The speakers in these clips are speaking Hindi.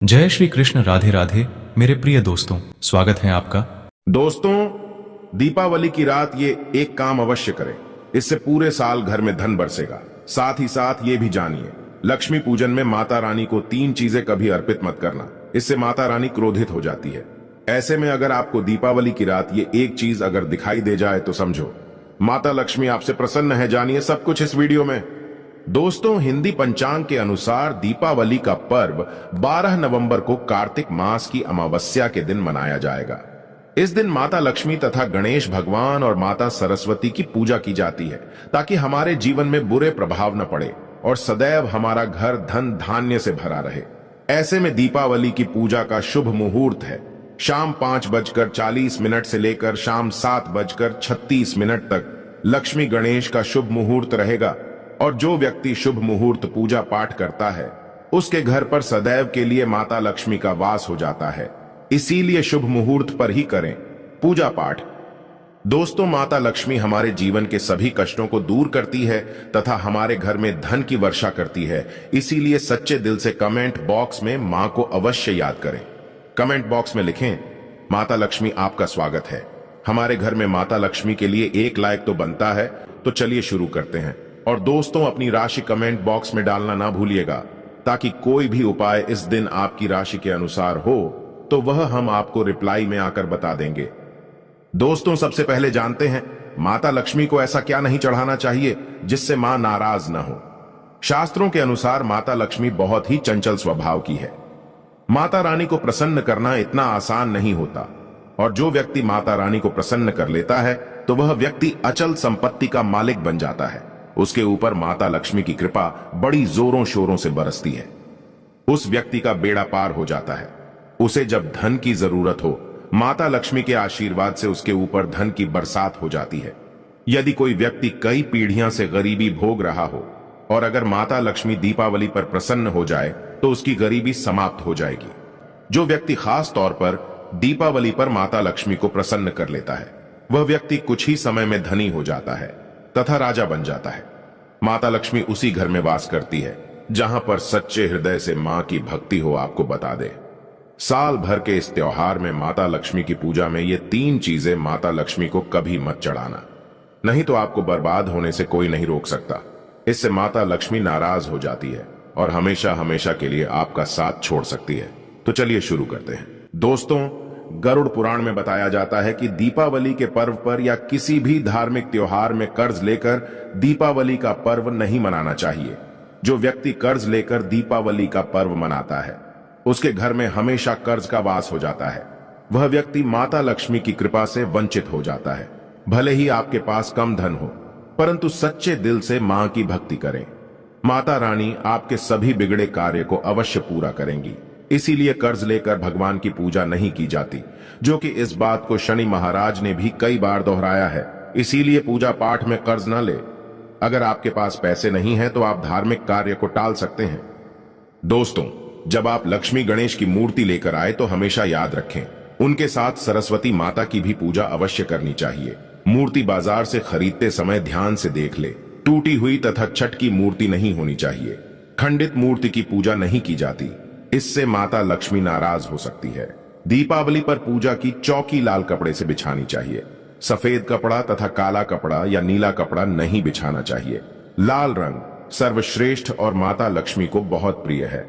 जय श्री कृष्ण। राधे राधे मेरे प्रिय दोस्तों, स्वागत है आपका। दोस्तों, दीपावली की रात ये एक काम अवश्य करें। इससे पूरे साल घर में धन बरसेगा। साथ ही साथ ये भी जानिए, लक्ष्मी पूजन में माता रानी को 3 चीजें कभी अर्पित मत करना। इससे माता रानी क्रोधित हो जाती है। ऐसे में अगर आपको दीपावली की रात ये एक चीज अगर दिखाई दे जाए तो समझो माता लक्ष्मी आपसे प्रसन्न है। जानिए सब कुछ इस वीडियो में। दोस्तों, हिंदी पंचांग के अनुसार दीपावली का पर्व 12 नवंबर को कार्तिक मास की अमावस्या के दिन मनाया जाएगा। इस दिन माता लक्ष्मी तथा गणेश भगवान और माता सरस्वती की पूजा की जाती है ताकि हमारे जीवन में बुरे प्रभाव न पड़े और सदैव हमारा घर धन धान्य से भरा रहे। ऐसे में दीपावली की पूजा का शुभ मुहूर्त है शाम 5:40 से लेकर शाम 7:36 तक लक्ष्मी गणेश का शुभ मुहूर्त रहेगा। और जो व्यक्ति शुभ मुहूर्त पूजा पाठ करता है उसके घर पर सदैव के लिए माता लक्ष्मी का वास हो जाता है। इसीलिए शुभ मुहूर्त पर ही करें पूजा पाठ। दोस्तों, माता लक्ष्मी हमारे जीवन के सभी कष्टों को दूर करती है तथा हमारे घर में धन की वर्षा करती है। इसीलिए सच्चे दिल से कमेंट बॉक्स में मां को अवश्य याद करें। कमेंट बॉक्स में लिखें, माता लक्ष्मी आपका स्वागत है। हमारे घर में माता लक्ष्मी के लिए 1 लाइक तो बनता है। तो चलिए शुरू करते हैं। और दोस्तों, अपनी राशि कमेंट बॉक्स में डालना ना भूलिएगा ताकि कोई भी उपाय इस दिन आपकी राशि के अनुसार हो तो वह हम आपको रिप्लाई में आकर बता देंगे। दोस्तों, सबसे पहले जानते हैं माता लक्ष्मी को ऐसा क्या नहीं चढ़ाना चाहिए जिससे मां नाराज न हो। शास्त्रों के अनुसार माता लक्ष्मी बहुत ही चंचल स्वभाव की है। माता रानी को प्रसन्न करना इतना आसान नहीं होता और जो व्यक्ति माता रानी को प्रसन्न कर लेता है तो वह व्यक्ति अचल संपत्ति का मालिक बन जाता है। उसके ऊपर माता लक्ष्मी की कृपा बड़ी जोरों शोरों से बरसती है। उस व्यक्ति का बेड़ा पार हो जाता है। उसे जब धन की जरूरत हो माता लक्ष्मी के आशीर्वाद से उसके ऊपर धन की बरसात हो जाती है। यदि कोई व्यक्ति कई पीढ़ियां से गरीबी भोग रहा हो और अगर माता लक्ष्मी दीपावली पर प्रसन्न हो जाए तो उसकी गरीबी समाप्त हो जाएगी। जो व्यक्ति खास तौर पर दीपावली पर माता लक्ष्मी को प्रसन्न कर लेता है वह व्यक्ति कुछ ही समय में धनी हो जाता है तथा राजा बन जाता है। माता लक्ष्मी उसी घर में वास करती है जहां पर सच्चे हृदय से मां की भक्ति हो। आपको बता दे, साल भर के इस त्योहार में माता लक्ष्मी की पूजा में ये 3 चीजें माता लक्ष्मी को कभी मत चढ़ाना, नहीं तो आपको बर्बाद होने से कोई नहीं रोक सकता। इससे माता लक्ष्मी नाराज हो जाती है और हमेशा हमेशा के लिए आपका साथ छोड़ सकती है। तो चलिए शुरू करते हैं। दोस्तों, गरुड़ पुराण में बताया जाता है कि दीपावली के पर्व पर या किसी भी धार्मिक त्योहार में कर्ज लेकर दीपावली का पर्व नहीं मनाना चाहिए। जो व्यक्ति कर्ज लेकर दीपावली का पर्व मनाता है उसके घर में हमेशा कर्ज का वास हो जाता है। वह व्यक्ति माता लक्ष्मी की कृपा से वंचित हो जाता है। भले ही आपके पास कम धन हो परंतु सच्चे दिल से मां की भक्ति करें। माता रानी आपके सभी बिगड़े कार्य को अवश्य पूरा करेंगी। इसीलिए कर्ज लेकर भगवान की पूजा नहीं की जाती, जो कि इस बात को शनि महाराज ने भी कई बार दोहराया है। इसीलिए पूजा पाठ में कर्ज न ले। अगर आपके पास पैसे नहीं है तो आप धार्मिक कार्य को टाल सकते हैं। दोस्तों, जब आप लक्ष्मी गणेश की मूर्ति लेकर आए तो हमेशा याद रखें उनके साथ सरस्वती माता की भी पूजा अवश्य करनी चाहिए। मूर्ति बाजार से खरीदते समय ध्यान से देख ले। टूटी हुई तथा छटकी मूर्ति नहीं होनी चाहिए। खंडित मूर्ति की पूजा नहीं की जाती, इससे माता लक्ष्मी नाराज हो सकती है। दीपावली पर पूजा की चौकी लाल कपड़े से बिछानी चाहिए। सफेद कपड़ा तथा काला कपड़ा या नीला कपड़ा नहीं बिछाना चाहिए। लाल रंग सर्वश्रेष्ठ और माता लक्ष्मी को बहुत प्रिय है।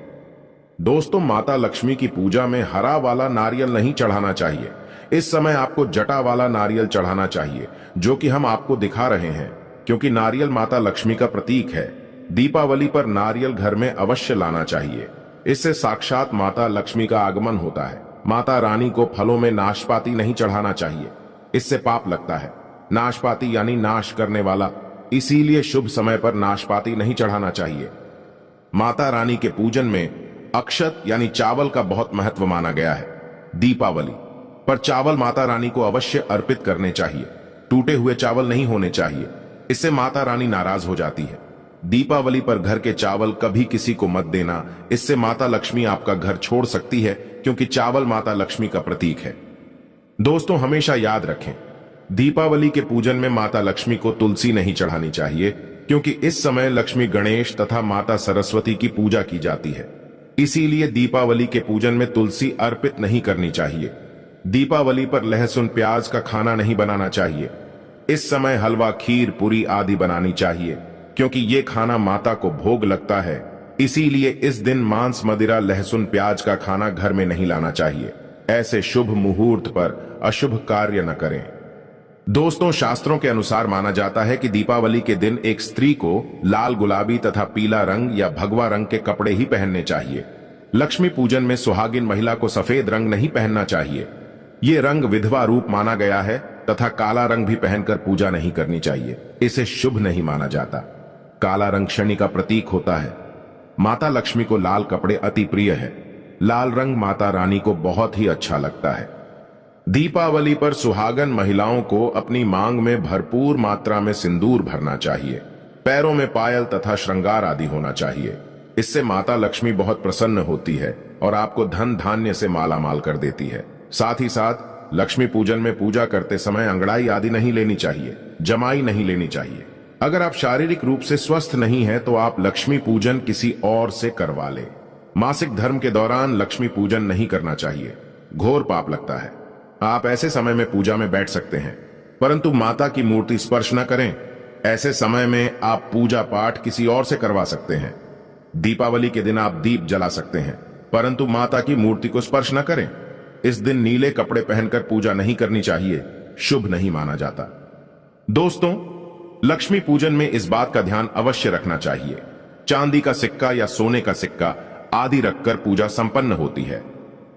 दोस्तों, माता लक्ष्मी की पूजा में हरा वाला नारियल नहीं चढ़ाना चाहिए। इस समय आपको जटा वाला नारियल चढ़ाना चाहिए, जो कि हम आपको दिखा रहे हैं, क्योंकि नारियल माता लक्ष्मी का प्रतीक है। दीपावली पर नारियल घर में अवश्य लाना चाहिए। इससे साक्षात माता लक्ष्मी का आगमन होता है। माता रानी को फलों में नाशपाती नहीं चढ़ाना चाहिए, इससे पाप लगता है। नाशपाती यानी नाश करने वाला, इसीलिए शुभ समय पर नाशपाती नहीं चढ़ाना चाहिए। माता रानी के पूजन में अक्षत यानी चावल का बहुत महत्व माना गया है। दीपावली पर चावल माता रानी को अवश्य अर्पित करने चाहिए। टूटे हुए चावल नहीं होने चाहिए, इससे माता रानी नाराज हो जाती है। दीपावली पर घर के चावल कभी किसी को मत देना, इससे माता लक्ष्मी आपका घर छोड़ सकती है, क्योंकि चावल माता लक्ष्मी का प्रतीक है। दोस्तों, हमेशा याद रखें दीपावली के पूजन में माता लक्ष्मी को तुलसी नहीं चढ़ानी चाहिए, क्योंकि इस समय लक्ष्मी गणेश तथा माता सरस्वती की पूजा की जाती है। इसीलिए दीपावली के पूजन में तुलसी अर्पित नहीं करनी चाहिए। दीपावली पर लहसुन प्याज का खाना नहीं बनाना चाहिए। इस समय हलवा, खीर, पूरी आदि बनानी चाहिए, क्योंकि ये खाना माता को भोग लगता है। इसीलिए इस दिन मांस, मदिरा, लहसुन प्याज का खाना घर में नहीं लाना चाहिए। ऐसे शुभ मुहूर्त पर अशुभ कार्य न करें। दोस्तों, शास्त्रों के अनुसार माना जाता है कि दीपावली के दिन एक स्त्री को लाल, गुलाबी तथा पीला रंग या भगवा रंग के कपड़े ही पहनने चाहिए। लक्ष्मी पूजन में सुहागिन महिला को सफेद रंग नहीं पहनना चाहिए। ये रंग विधवा रूप माना गया है तथा काला रंग भी पहनकर पूजा नहीं करनी चाहिए। इसे शुभ नहीं माना जाता। काला रंग शनि का प्रतीक होता है। माता लक्ष्मी को लाल कपड़े अति प्रिय है। लाल रंग माता रानी को बहुत ही अच्छा लगता है। दीपावली पर सुहागन महिलाओं को अपनी मांग में भरपूर मात्रा में सिंदूर भरना चाहिए। पैरों में पायल तथा श्रृंगार आदि होना चाहिए। इससे माता लक्ष्मी बहुत प्रसन्न होती है और आपको धन धान्य से मालामाल कर देती है। साथ ही साथ लक्ष्मी पूजन में पूजा करते समय अंगड़ाई आदि नहीं लेनी चाहिए, जमाई नहीं लेनी चाहिए। अगर आप शारीरिक रूप से स्वस्थ नहीं हैं तो आप लक्ष्मी पूजन किसी और से करवा लें। मासिक धर्म के दौरान लक्ष्मी पूजन नहीं करना चाहिए, घोर पाप लगता है। आप ऐसे समय में पूजा में बैठ सकते हैं, परंतु माता की मूर्ति स्पर्श न करें। ऐसे समय में आप पूजा पाठ किसी और से करवा सकते हैं। दीपावली के दिन आप दीप जला सकते हैं, परंतु माता की मूर्ति को स्पर्श न करें। इस दिन नीले कपड़े पहनकर पूजा नहीं करनी चाहिए, शुभ नहीं माना जाता। दोस्तों, लक्ष्मी पूजन में इस बात का ध्यान अवश्य रखना चाहिए। चांदी का सिक्का या सोने का सिक्का आदि रखकर पूजा संपन्न होती है।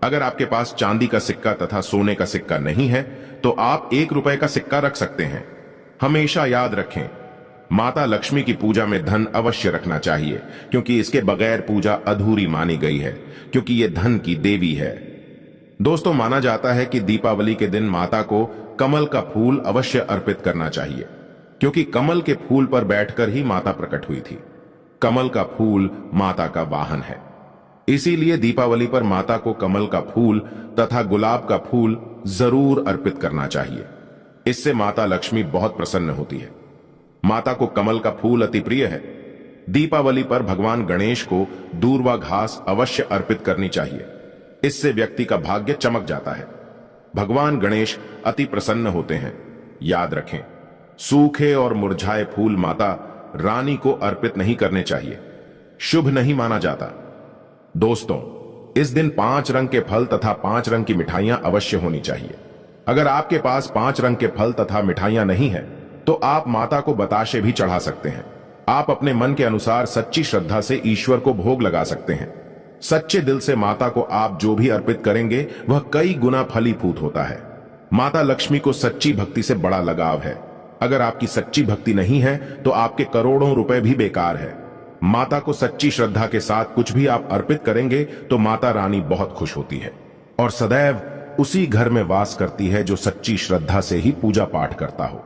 अगर आपके पास चांदी का सिक्का तथा सोने का सिक्का नहीं है तो आप 1 रुपए का सिक्का रख सकते हैं। हमेशा याद रखें, माता लक्ष्मी की पूजा में धन अवश्य रखना चाहिए, क्योंकि इसके बगैर पूजा अधूरी मानी गई है, क्योंकि यह धन की देवी है। दोस्तों, माना जाता है कि दीपावली के दिन माता को कमल का फूल अवश्य अर्पित करना चाहिए, क्योंकि कमल के फूल पर बैठकर ही माता प्रकट हुई थी। कमल का फूल माता का वाहन है। इसीलिए दीपावली पर माता को कमल का फूल तथा गुलाब का फूल जरूर अर्पित करना चाहिए। इससे माता लक्ष्मी बहुत प्रसन्न होती है। माता को कमल का फूल अति प्रिय है। दीपावली पर भगवान गणेश को दूर्वा घास अवश्य अर्पित करनी चाहिए। इससे व्यक्ति का भाग्य चमक जाता है। भगवान गणेश अति प्रसन्न होते हैं। याद रखें, सूखे और मुरझाए फूल माता रानी को अर्पित नहीं करने चाहिए, शुभ नहीं माना जाता। दोस्तों, इस दिन 5 रंग के फल तथा 5 रंग की मिठाइयां अवश्य होनी चाहिए। अगर आपके पास 5 रंग के फल तथा मिठाइयां नहीं है तो आप माता को बताशे भी चढ़ा सकते हैं। आप अपने मन के अनुसार सच्ची श्रद्धा से ईश्वर को भोग लगा सकते हैं। सच्चे दिल से माता को आप जो भी अर्पित करेंगे वह कई गुना फलीभूत होता है। माता लक्ष्मी को सच्ची भक्ति से बड़ा लगाव है। अगर आपकी सच्ची भक्ति नहीं है तो आपके करोड़ों रुपए भी बेकार है। माता को सच्ची श्रद्धा के साथ कुछ भी आप अर्पित करेंगे तो माता रानी बहुत खुश होती है और सदैव उसी घर में वास करती है जो सच्ची श्रद्धा से ही पूजा पाठ करता हो।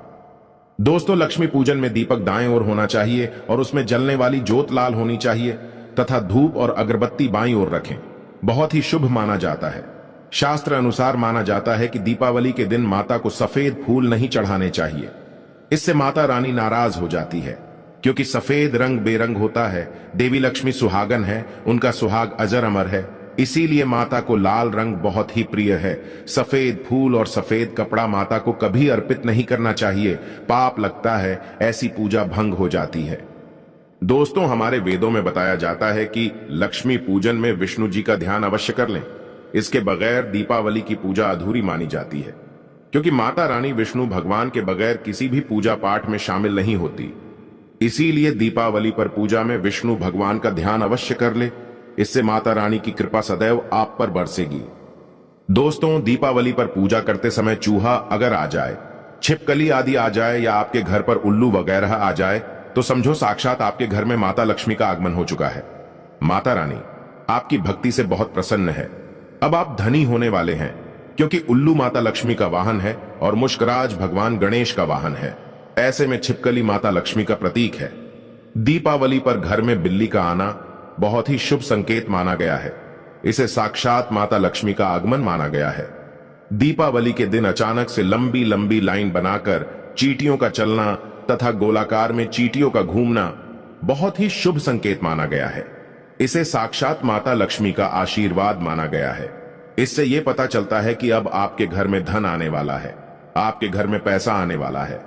दोस्तों, लक्ष्मी पूजन में दीपक दाएं ओर होना चाहिए और उसमें जलने वाली ज्योत लाल होनी चाहिए तथा धूप और अगरबत्ती बाईं ओर रखें। बहुत ही शुभ माना जाता है। शास्त्र अनुसार माना जाता है कि दीपावली के दिन माता को सफेद फूल नहीं चढ़ाने चाहिए। इससे माता रानी नाराज हो जाती है, क्योंकि सफेद रंग बेरंग होता है। देवी लक्ष्मी सुहागन है, उनका सुहाग अजर अमर है। इसीलिए माता को लाल रंग बहुत ही प्रिय है। सफेद फूल और सफेद कपड़ा माता को कभी अर्पित नहीं करना चाहिए, पाप लगता है, ऐसी पूजा भंग हो जाती है। दोस्तों, हमारे वेदों में बताया जाता है कि लक्ष्मी पूजन में विष्णु जी का ध्यान अवश्य कर लें। इसके बगैर दीपावली की पूजा अधूरी मानी जाती है, क्योंकि माता रानी विष्णु भगवान के बगैर किसी भी पूजा पाठ में शामिल नहीं होती। इसीलिए दीपावली पर पूजा में विष्णु भगवान का ध्यान अवश्य कर ले। इससे माता रानी की कृपा सदैव आप पर बरसेगी। दोस्तों, दीपावली पर पूजा करते समय चूहा अगर आ जाए, छिपकली आदि आ जाए या आपके घर पर उल्लू वगैरह आ जाए तो समझो साक्षात आपके घर में माता लक्ष्मी का आगमन हो चुका है। माता रानी आपकी भक्ति से बहुत प्रसन्न है। अब आप धनी होने वाले हैं, क्योंकि उल्लू माता लक्ष्मी का वाहन है और मुश्कराज भगवान गणेश का वाहन है। ऐसे में छिपकली माता लक्ष्मी का प्रतीक है। दीपावली पर घर में बिल्ली का आना बहुत ही शुभ संकेत माना गया है। इसे साक्षात माता लक्ष्मी का आगमन माना गया है। दीपावली के दिन अचानक से लंबी लंबी लाइन बनाकर चींटियों का चलना तथा गोलाकार में चींटियों का घूमना बहुत ही शुभ संकेत माना गया है। इसे साक्षात माता लक्ष्मी का आशीर्वाद माना गया है। इससे यह पता चलता है कि अब आपके घर में धन आने वाला है, आपके घर में पैसा आने वाला है।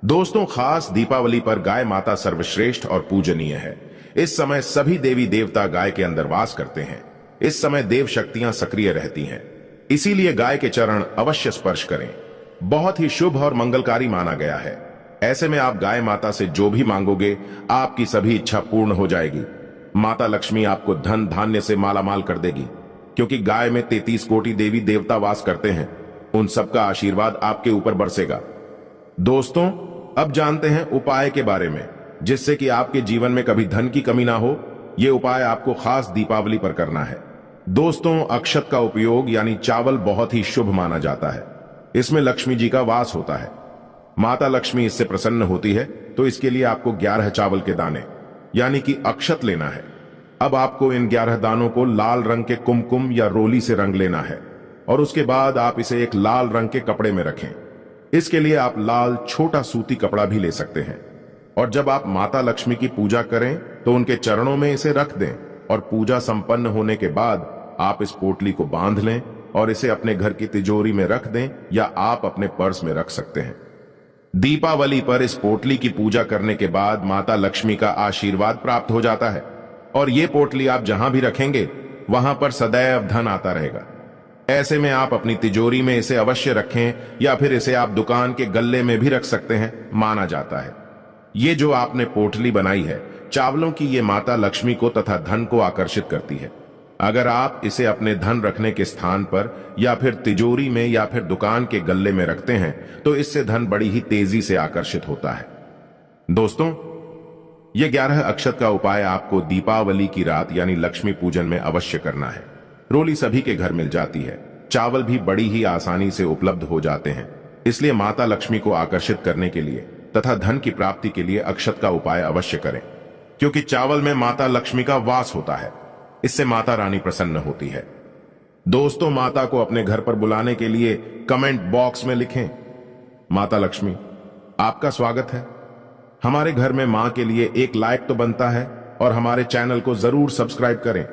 दोस्तों, खास दीपावली पर गाय माता सर्वश्रेष्ठ और पूजनीय है। इस समय सभी देवी देवता गाय के अंदर वास करते हैं। इस समय देव शक्तियां सक्रिय रहती हैं, इसीलिए गाय के चरण अवश्य स्पर्श करें। बहुत ही शुभ और मंगलकारी माना गया है। ऐसे में आप गाय माता से जो भी मांगोगे, आपकी सभी इच्छा पूर्ण हो जाएगी। माता लक्ष्मी आपको धन धान्य से मालामाल कर देगी, क्योंकि गाय में 33 कोटि देवी देवता वास करते हैं। उन सबका आशीर्वाद आपके ऊपर बरसेगा। दोस्तों, अब जानते हैं उपाय के बारे में, जिससे कि आपके जीवन में कभी धन की कमी ना हो। यह उपाय आपको खास दीपावली पर करना है। दोस्तों, अक्षत का उपयोग यानी चावल बहुत ही शुभ माना जाता है। इसमें लक्ष्मी जी का वास होता है। माता लक्ष्मी इससे प्रसन्न होती है, तो इसके लिए आपको 11 चावल के दाने यानी कि अक्षत लेना है। अब आपको इन 11 दानों को लाल रंग के कुमकुम या रोली से रंग लेना है और उसके बाद आप इसे एक लाल रंग के कपड़े में रखें। इसके लिए आप लाल छोटा सूती कपड़ा भी ले सकते हैं। और जब आप माता लक्ष्मी की पूजा करें तो उनके चरणों में इसे रख दें और पूजा संपन्न होने के बाद आप इस पोटली को बांध लें और इसे अपने घर की तिजोरी में रख दें या आप अपने पर्स में रख सकते हैं। दीपावली पर इस पोटली की पूजा करने के बाद माता लक्ष्मी का आशीर्वाद प्राप्त हो जाता है और ये पोटली आप जहां भी रखेंगे वहां पर सदैव धन आता रहेगा। ऐसे में आप अपनी तिजोरी में इसे अवश्य रखें या फिर इसे आप दुकान के गल्ले में भी रख सकते हैं। माना जाता है ये जो आपने पोटली बनाई है चावलों की, ये माता लक्ष्मी को तथा धन को आकर्षित करती है। अगर आप इसे अपने धन रखने के स्थान पर या फिर तिजोरी में या फिर दुकान के गल्ले में रखते हैं तो इससे धन बड़ी ही तेजी से आकर्षित होता है। दोस्तों, यह 11 अक्षत का उपाय आपको दीपावली की रात यानी लक्ष्मी पूजन में अवश्य करना है। रोली सभी के घर मिल जाती है, चावल भी बड़ी ही आसानी से उपलब्ध हो जाते हैं। इसलिए माता लक्ष्मी को आकर्षित करने के लिए तथा धन की प्राप्ति के लिए अक्षत का उपाय अवश्य करें, क्योंकि चावल में माता लक्ष्मी का वास होता है। इससे माता रानी प्रसन्न होती है। दोस्तों, माता को अपने घर पर बुलाने के लिए कमेंट बॉक्स में लिखें, माता लक्ष्मी आपका स्वागत है। हमारे घर में मां के लिए एक लाइक तो बनता है और हमारे चैनल को जरूर सब्सक्राइब करें।